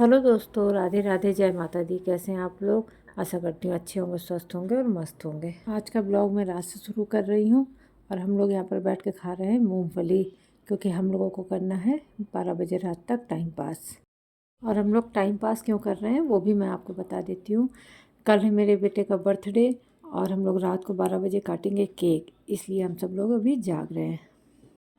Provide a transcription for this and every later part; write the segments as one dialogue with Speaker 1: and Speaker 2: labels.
Speaker 1: Hello दोस्तों, राधे राधे, जय माता दी। कैसे हैं आप लोग? आशा करती हूँ अच्छे होंगे, स्वस्थ होंगे और मस्त होंगे। आज का ब्लॉग मैं रात से शुरू कर रही हूँ और हम लोग यहाँ पर बैठ के खा रहे हैं मूंगफली, क्योंकि हम लोगों को करना है 12 बजे रात तक टाइम पास। और हम लोग टाइम पास क्यों कर रहे हैं वो भी मैं आपको बता देती हूँ। कल है मेरे बेटे का बर्थडे और हम लोग रात को 12 बजे काटेंगे केक, इसलिए हम सब लोग अभी जाग रहे हैं।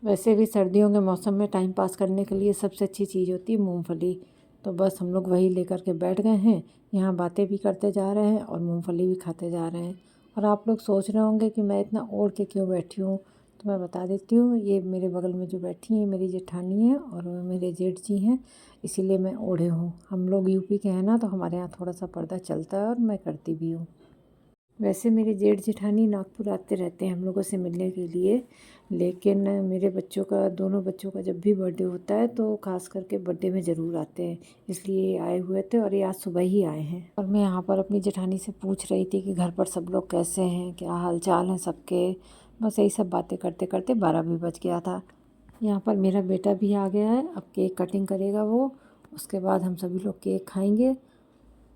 Speaker 1: वैसे भी सर्दियों के मौसम में टाइम पास करने के लिए सबसे अच्छी चीज़ होती है मूंगफली। तो बस हम लोग वही लेकर के बैठ गए हैं, यहाँ बातें भी करते जा रहे हैं और मूंगफली भी खाते जा रहे हैं। और आप लोग सोच रहे होंगे कि मैं इतना ओढ़ के क्यों बैठी हूँ, तो मैं बता देती हूँ। ये मेरे बगल में जो बैठी हैं मेरी जेठानी है और मेरे जेठ जी हैं, इसीलिए मैं ओढ़े हूँ। हम लोग यूपी के हैं ना, तो हमारे यहाँ थोड़ा सा पर्दा चलता है और मैं करती भी हूँ। वैसे मेरे जेठ जेठानी नागपुर आते रहते हैं हम लोगों से मिलने के लिए, लेकिन मेरे बच्चों का, दोनों बच्चों का जब भी बर्थडे होता है तो ख़ास करके बर्थडे में ज़रूर आते हैं, इसलिए आए हुए थे और ये आज सुबह ही आए हैं। और मैं यहाँ पर अपनी जेठानी से पूछ रही थी कि घर पर सब लोग कैसे हैं, क्या हाल चाल हैं सबके। बस यही सब बातें करते करते 12 भी बज गया था। यहाँ पर मेरा बेटा भी आ गया है, अब केक कटिंग करेगा वो। उसके बाद हम सभी लोग केक खाएँगे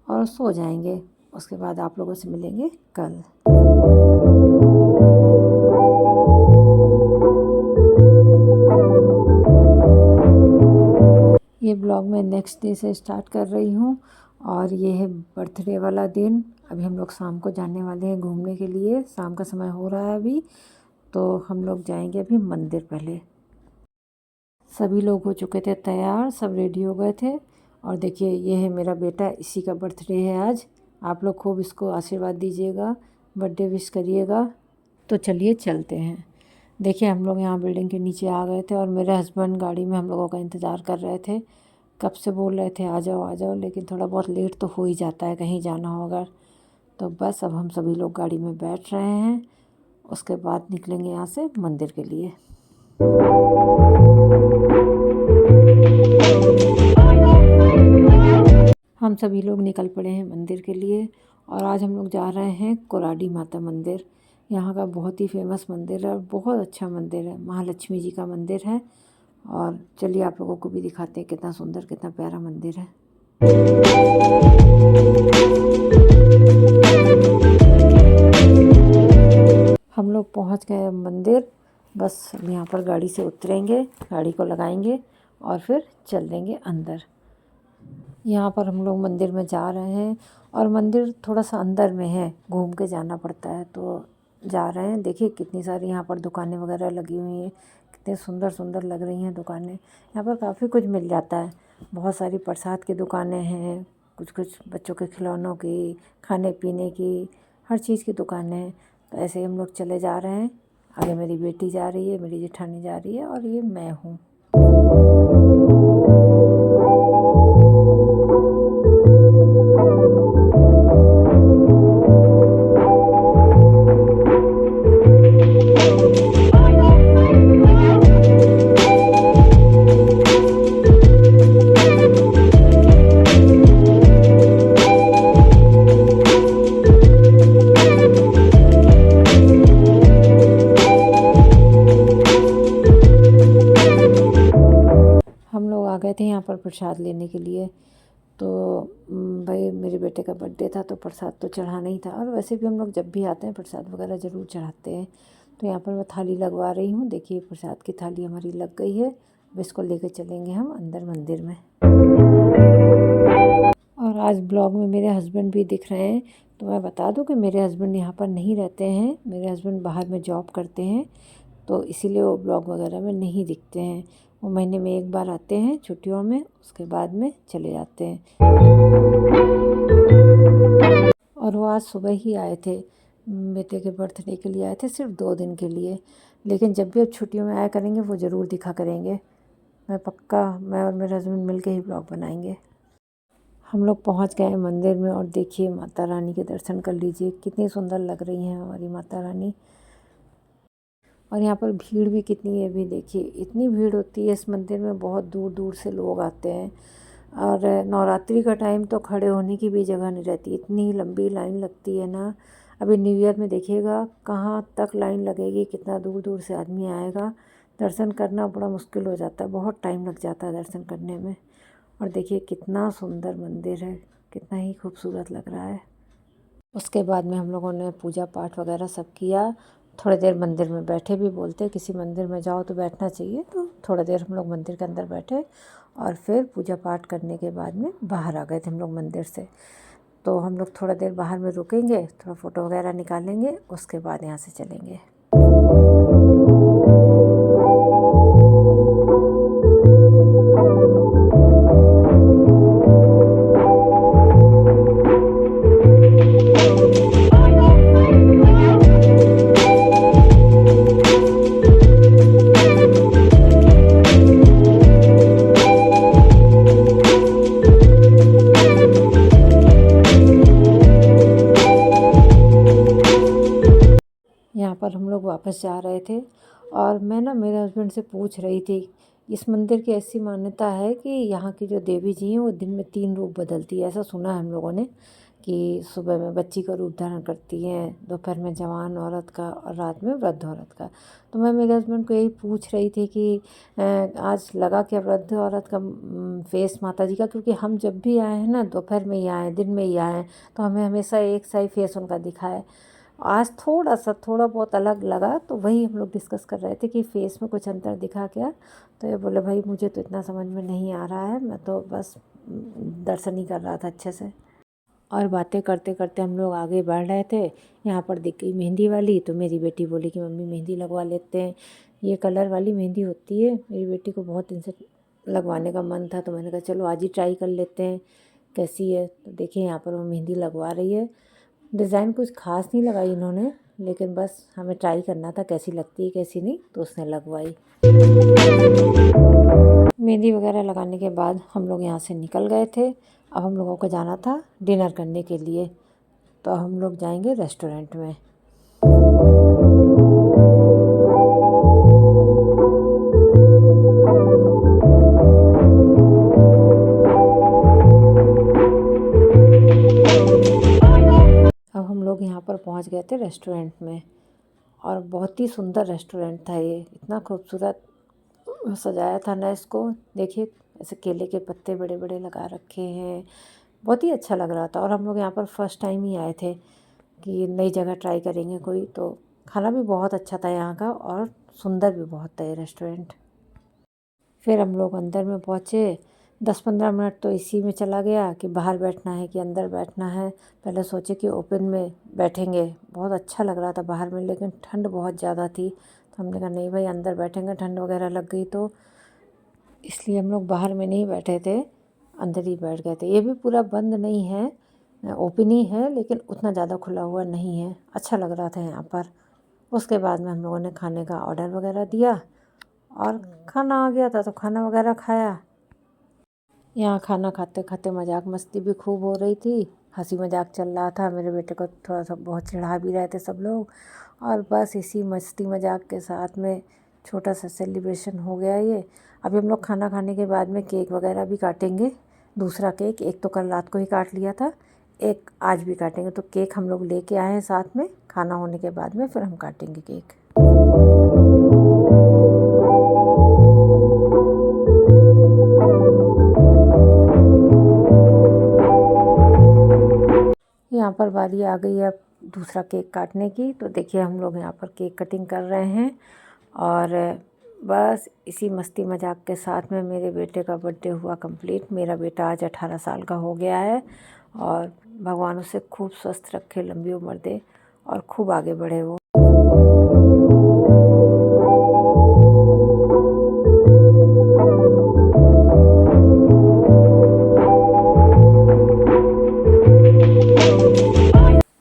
Speaker 1: और सो जाएंगे। उसके बाद आप लोगों से मिलेंगे कल। ये ब्लॉग मैं नेक्स्ट डे से स्टार्ट कर रही हूँ और ये है बर्थडे वाला दिन। अभी हम लोग शाम को जाने वाले हैं घूमने के लिए, शाम का समय हो रहा है अभी, तो हम लोग जाएंगे अभी मंदिर पहले। सभी लोग हो चुके थे तैयार, सब रेडी हो गए थे। और देखिए ये है मेरा बेटा, इसी का बर्थडे है आज। आप लोग खूब इसको आशीर्वाद दीजिएगा, बर्थडे विश करिएगा। तो चलिए चलते हैं। देखिए हम लोग यहाँ बिल्डिंग के नीचे आ गए थे और मेरे हस्बैंड गाड़ी में हम लोगों का इंतज़ार कर रहे थे। कब से बोल रहे थे आ जाओ, लेकिन थोड़ा बहुत लेट तो हो ही जाता है कहीं जाना हो अगर। तो बस अब हम सभी लोग गाड़ी में बैठ रहे हैं, उसके बाद निकलेंगे यहाँ से मंदिर के लिए। हम सभी लोग निकल पड़े हैं मंदिर के लिए और आज हम लोग जा रहे हैं कोराडी माता मंदिर। यहाँ का बहुत ही फेमस मंदिर है और बहुत अच्छा मंदिर है, महालक्ष्मी जी का मंदिर है। और चलिए आप लोगों को भी दिखाते हैं कितना सुंदर, कितना प्यारा मंदिर है। हम लोग पहुँच गए मंदिर। बस यहाँ पर गाड़ी से उतरेंगे, गाड़ी को लगाएंगे और फिर चल देंगे अंदर। यहाँ पर हम लोग मंदिर में जा रहे हैं और मंदिर थोड़ा सा अंदर में है, घूम के जाना पड़ता है, तो जा रहे हैं। देखिए कितनी सारी यहाँ पर दुकानें वगैरह लगी हुई हैं, कितने सुंदर सुंदर लग रही हैं दुकानें। यहाँ पर काफ़ी कुछ मिल जाता है, बहुत सारी प्रसाद की दुकानें हैं, कुछ कुछ बच्चों के खिलौनों की, खाने पीने की, हर चीज़ की दुकानें हैं। तो ऐसे ही हम लोग चले जा रहे हैं। आगे मेरी बेटी जा रही है, मेरी जेठानी जा रही है और ये मैं हूँ। हम लोग आ गए थे यहाँ पर प्रसाद लेने के लिए। तो भाई मेरे बेटे का बर्थडे था तो प्रसाद तो चढ़ाना ही था, और वैसे भी हम लोग जब भी आते हैं प्रसाद वगैरह ज़रूर चढ़ाते हैं। तो यहाँ पर मैं थाली लगवा रही हूँ। देखिए प्रसाद की थाली हमारी लग गई है। अब इसको लेकर चलेंगे हम अंदर मंदिर में। और आज ब्लॉग में मेरे हस्बैंड भी दिख रहे हैं। तो मैं बता दूं कि मेरे हस्बैंड यहाँ पर नहीं रहते हैं, मेरे हस्बैंड बाहर में जॉब करते हैं, तो इसीलिए वो ब्लॉग वगैरह में नहीं दिखते हैं। वो महीने में एक बार आते हैं छुट्टियों में, उसके बाद में चले जाते हैं। और वो आज सुबह ही आए थे, बेटे के बर्थडे के लिए आए थे, सिर्फ 2 दिन के लिए। लेकिन जब भी अब छुट्टियों में आया करेंगे वो ज़रूर दिखा करेंगे। मैं और मेरे हस्बैंड मिल के ही ब्लॉग बनाएंगे। हम लोग पहुंच गए हैं मंदिर में और देखिए माता रानी के दर्शन कर लीजिए, कितनी सुंदर लग रही हैं हमारी माता रानी। और यहाँ पर भीड़ भी कितनी है, भी देखिए इतनी भीड़ होती है इस मंदिर में, बहुत दूर दूर से लोग आते हैं। और नवरात्रि का टाइम तो खड़े होने की भी जगह नहीं रहती, इतनी लंबी लाइन लगती है ना। अभी न्यू ईयर में देखिएगा कहाँ तक लाइन लगेगी, कितना दूर दूर से आदमी आएगा। दर्शन करना बड़ा मुश्किल हो जाता है, बहुत टाइम लग जाता है दर्शन करने में। और देखिए कितना सुंदर मंदिर है, कितना ही खूबसूरत लग रहा है। उसके बाद में हम लोगों ने पूजा पाठ वगैरह सब किया। थोड़ी देर मंदिर में बैठे भी, बोलते किसी मंदिर में जाओ तो बैठना चाहिए, तो थोड़ी देर हम लोग मंदिर के अंदर बैठे और फिर पूजा पाठ करने के बाद में बाहर आ गए थे हम लोग मंदिर से। तो हम लोग थोड़ा देर बाहर में रुकेंगे, थोड़ा फ़ोटो वगैरह निकालेंगे, उसके बाद यहाँ से चलेंगे। यहाँ पर हम लोग वापस जा रहे थे और मैं ना मेरे हस्बैंड से पूछ रही थी, इस मंदिर की ऐसी मान्यता है कि यहाँ की जो देवी जी हैं वो दिन में 3 रूप बदलती है। ऐसा सुना है हम लोगों ने कि सुबह में बच्ची का रूप धारण करती हैं, दोपहर में जवान औरत का और रात में वृद्ध औरत का। तो मैं मेरे हस्बैंड को यही पूछ रही थी कि आज लगा क्या वृद्ध औरत का फेस माता जी का, क्योंकि हम जब भी आए हैं ना दोपहर में ही आए, दिन में ही आए, तो हमें हमेशा एक सा ही फेस उनका दिखा है। आज थोड़ा बहुत अलग लगा, तो वही हम लोग डिस्कस कर रहे थे कि फेस में कुछ अंतर दिखा क्या। तो ये बोले भाई मुझे तो इतना समझ में नहीं आ रहा है, मैं तो बस दर्शन ही कर रहा था अच्छे से। और बातें करते करते हम लोग आगे बढ़ रहे थे। यहाँ पर दिख गई मेहंदी वाली, तो मेरी बेटी बोली कि मम्मी मेहंदी लगवा लेते हैं, ये कलर वाली मेहंदी होती है। मेरी बेटी को बहुत दिन से लगवाने का मन था, तो मैंने कहा चलो आज ही ट्राई कर लेते हैं कैसी है। तो देखिए यहाँ पर वो मेहंदी लगवा रही है। डिज़ाइन कुछ ख़ास नहीं लगाई इन्होंने, लेकिन बस हमें ट्राई करना था कैसी लगती है कैसी नहीं, तो उसने लगवाई। मेहंदी वगैरह लगाने के बाद हम लोग यहाँ से निकल गए थे। अब हम लोगों को जाना था डिनर करने के लिए, तो हम लोग जाएंगे रेस्टोरेंट में। अब हम लोग यहाँ पर पहुँच गए थे रेस्टोरेंट में, और बहुत ही सुंदर रेस्टोरेंट था ये, इतना खूबसूरत सजाया था ना इसको। देखिए ऐसे केले के पत्ते बड़े बड़े लगा रखे हैं, बहुत ही अच्छा लग रहा था। और हम लोग यहाँ पर फर्स्ट टाइम ही आए थे कि नई जगह ट्राई करेंगे कोई, तो खाना भी बहुत अच्छा था यहाँ का और सुंदर भी बहुत था ये रेस्टोरेंट। फिर हम लोग अंदर में पहुँचे। 10-15 मिनट तो इसी में चला गया कि बाहर बैठना है कि अंदर बैठना है। पहले सोचे कि ओपन में बैठेंगे, बहुत अच्छा लग रहा था बाहर में, लेकिन ठंड बहुत ज़्यादा थी, तो हमने कहा नहीं भाई अंदर बैठेंगे, ठंड वगैरह लग गई तो। इसलिए हम लोग बाहर में नहीं बैठे थे, अंदर ही बैठ गए थे। ये भी पूरा बंद नहीं है, ओपन ही है, लेकिन उतना ज़्यादा खुला हुआ नहीं है। अच्छा लग रहा था यहाँ पर। उसके बाद में हम लोगों ने खाने का ऑर्डर वगैरह दिया और खाना आ गया था, तो खाना वगैरह खाया। यहाँ खाना खाते खाते मजाक मस्ती भी खूब हो रही थी, हंसी मजाक चल रहा था। मेरे बेटे को थोड़ा सा बहुत चिढ़ा भी रहे थे सब लोग, और बस इसी मस्ती मजाक के साथ में छोटा सा सेलिब्रेशन हो गया ये। अभी हम लोग खाना खाने के बाद में केक वगैरह भी काटेंगे, दूसरा केक। एक तो कल रात को ही काट लिया था, एक आज भी काटेंगे। तो केक हम लोग लेके आए हैं साथ में, खाना होने के बाद में फिर हम काटेंगे केक। यहाँ पर बारी आ गई है अब दूसरा केक काटने की। तो देखिए हम लोग यहाँ पर केक कटिंग कर रहे हैं, और बस इसी मस्ती मजाक के साथ में मेरे बेटे का बर्थडे हुआ कंप्लीट। मेरा बेटा आज 18 साल का हो गया है, और भगवान उसे खूब स्वस्थ रखे, लंबी उम्र दे और खूब आगे बढ़े वो।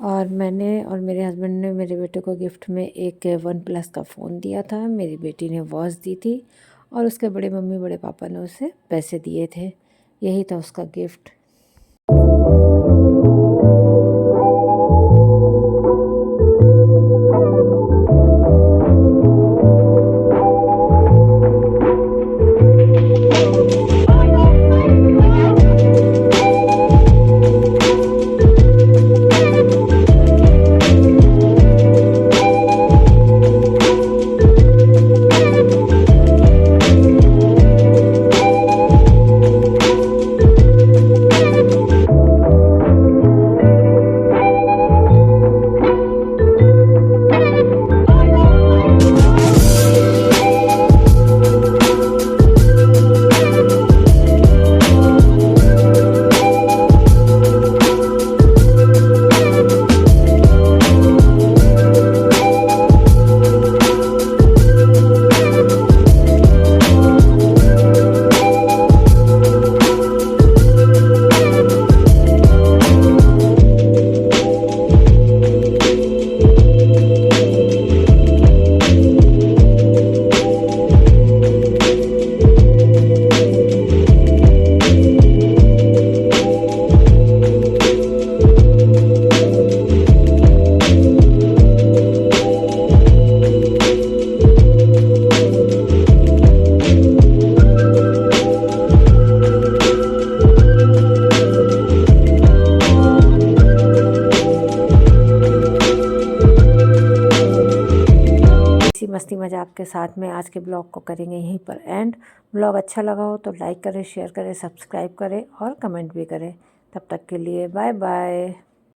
Speaker 1: और मैंने और मेरे हस्बैंड ने मेरे बेटे को गिफ्ट में एक OnePlus का फ़ोन दिया था, मेरी बेटी ने वॉच दी थी, और उसके बड़े मम्मी बड़े पापा ने उसे पैसे दिए थे। यही था उसका गिफ्ट। के साथ में आज के ब्लॉग को करेंगे यहीं पर एंड। ब्लॉग अच्छा लगा हो तो लाइक करें, शेयर करें, सब्सक्राइब करें और कमेंट भी करें। तब तक के लिए बाय बाय।